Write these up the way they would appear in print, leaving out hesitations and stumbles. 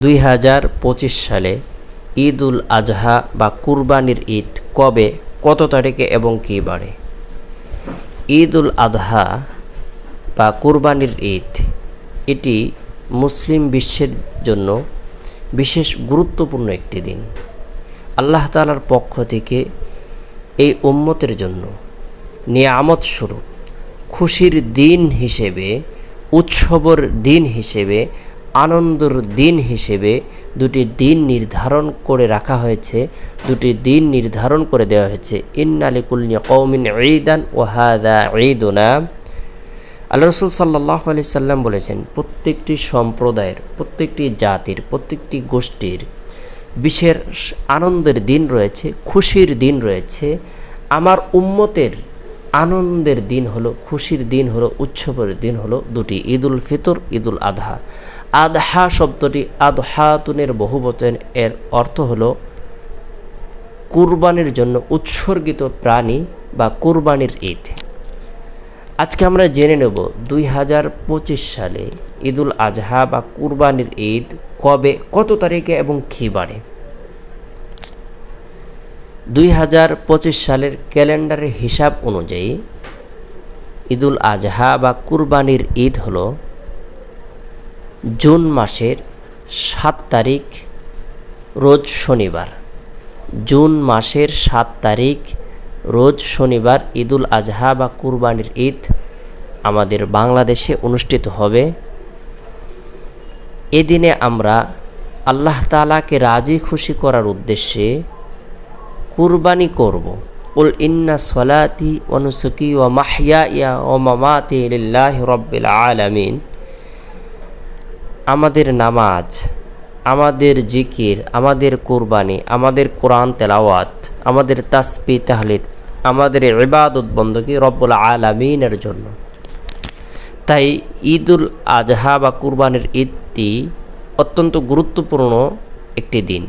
2025 সালে ঈদ উল আজহা বা কুরবানির ঈদ কবে, কত তারিখে এবং কী বারে? ঈদ উল আজহা বা কুরবানির ঈদ এটি মুসলিম বিশ্বের জন্য বিশেষ গুরুত্বপূর্ণ একটি দিন। আল্লাহ তাআলার পক্ষ থেকে এই উম্মতের জন্য নিয়ামত স্বরূপ খুশির দিন হিসেবে, উৎসবের দিন হিসেবে, আনন্দের দিন হিসেবে দুটি দিন নির্ধারণ করে রাখা হয়েছে, দুটি দিন নির্ধারণ করে দেওয়া হয়েছে। ইন্না লিকুল্লি কওমিন ঈদান ওয়া হাযা ঈদুনা। আল্লাহ রাসূল সাল্লাল্লাহু আলাইহি সাল্লাম বলেছেন, প্রত্যেকটি সম্প্রদায়ের, প্রত্যেকটি জাতির, প্রত্যেকটি গোষ্ঠীর বিশেষ আনন্দের দিন রয়েছে, খুশির দিন রয়েছে। আমার উম্মতের আনন্দের দিন হলো, খুশির দিন হলো, উৎসবের দিন হলো দুটি, ঈদ উল ফিতর, ঈদ উল আদহা। আদহা শব্দটি আদহাতুনের বহুবচন, এর অর্থ হলো কুরবানির জন্য উৎসর্গিত প্রাণী বা কুরবানির ঈদ। আজকে আমরা জেনে নেব 2025 সালে ঈদ উল আজহা বা কুরবানির ঈদ কবে, কত তারিখে এবং কী বারে। 2025 সালের ক্যালেন্ডারের হিসাব অনুযায়ী ঈদ উল আজহা বা কুরবানির ঈদ হলো জুন মাসের 7 তারিখ রোজ শনিবার। জুন মাসের 7 তারিখ রোজ শনিবার ঈদ উল আজহা বা কুরবানির ঈদ আমাদের বাংলাদেশে অনুষ্ঠিত হবে। এদিনে আমরা আল্লাহ তাআলাকে রাজি খুশি করার উদ্দেশ্যে কুরবানি করব। কুল ইন্না সলাতি ওয়া নুসুকি ওয়া মাহইয়া ওয়া মামাতি লিল্লাহি রাব্বিল আলামিন। আমাদের নামাজ, আমাদের জিকির, আমাদের কুরবানি, আমাদের কোরআন তেলাওয়াত, আমাদের তাসবিহ তাহলিল, আমাদের ইবাদত বندگی রব্বুল আলামিনের জন্য। তাই ঈদ উল আজহা বা কুরবানির ঈদটি অত্যন্ত গুরুত্বপূর্ণ একটি দিন।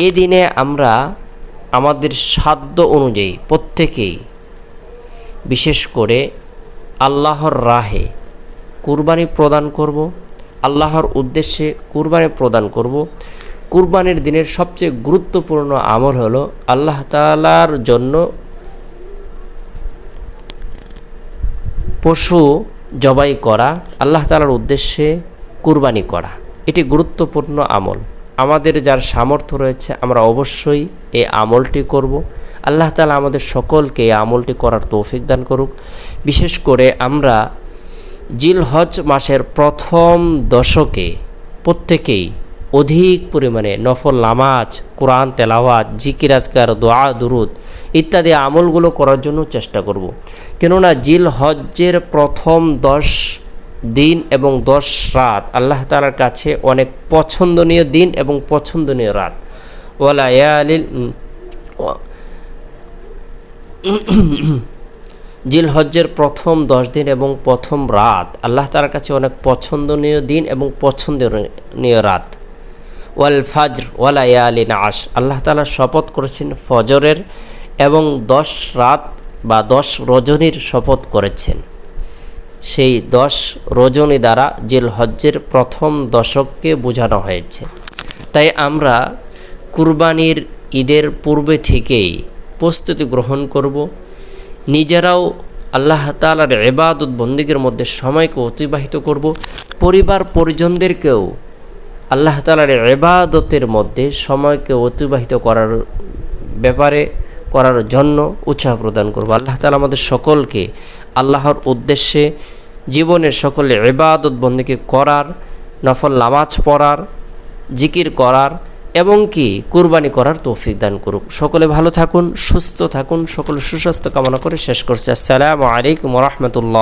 এই দিনে আমরা আমাদের সাধ্য অনুযায়ী প্রত্যেকেই বিশেষ করে আল্লাহর রাহে কুরবানি প্রদান করব, আল্লাহর উদ্দেশ্যে কুরবানি প্রদান করব। কুরবানির দিনের সবচেয়ে গুরুত্বপূর্ণ আমল হলো আল্লাহ তাআলার জন্য পশু জবাই করা, আল্লাহ তাআলার উদ্দেশ্যে কুরবানি করা। এটি গুরুত্বপূর্ণ আমল। আমাদের যার সামর্থ্য রয়েছে আমরা অবশ্যই এই আমলটি করব। আল্লাহ তাআলা আমাদের সকলকে এই আমলটি করার তৌফিক দান করুক। বিশেষ করে আমরা জিলহজ মাসের প্রথম দশকে প্রত্যেকেই অধিক পরিমাণে নফল নামাজ, কোরআন তেলাওয়াত, জিকির আজকার, দোয়া দুরুদ ইত্যাদি আমলগুলো করার জন্য চেষ্টা করব। কেননা জিলহজ্জের প্রথম 10 দিন এবং 10 রাত আল্লাহ তাআলার কাছে অনেক পছন্দনীয় দিন এবং পছন্দনীয় রাত। ওয়ালায়ালিল জিলহজ্জের প্রথম 10 দিন এবং প্রথম রাত আল্লাহ তাআলার কাছে অনেক পছন্দনীয় দিন এবং পছন্দনীয় রাত। ওয়াল ফাজর ওয়ালায়ালিন আশ, আল্লাহ তাআলা শপথ করেছেন ফজরের এবং 10 রাত বা 10 রজনীর শপথ করেছেন। সেই 10 রজনী দ্বারা জিলহজ্জের প্রথম দশককে বোঝানো হয়েছে। তাই আমরা কুরবানির ঈদের পূর্বে থেকেই প্রস্তুতি গ্রহণ করব। নিজেরাও আল্লাহ তাআলার ইবাদত বন্দেগীর মধ্যে সময়কে অতিবাহিত করব। পরিবার পরিজনদেরকেও আল্লাহ তাআলার ইবাদতের মধ্যে সময়কে অতিবাহিত করার ব্যাপারে করার জন্য উৎসাহ প্রদান করব। আল্লাহ তাআলা আমাদের সকলকে আল্লাহর উদ্দেশ্যে জীবনের সকলে ইবাদত বন্দেগী করার, নফল নামাজ পড়ার, জিকির করার এবং কি কুরবানি করার তৌফিক দান করুক। সকলে ভালো থাকুন, সুস্থ থাকুন। সকলে সুস্বাস্থ্য কামনা করে শেষ করছি। আসসালামু আলাইকুম ওয়া রাহমাতুল্লাহ।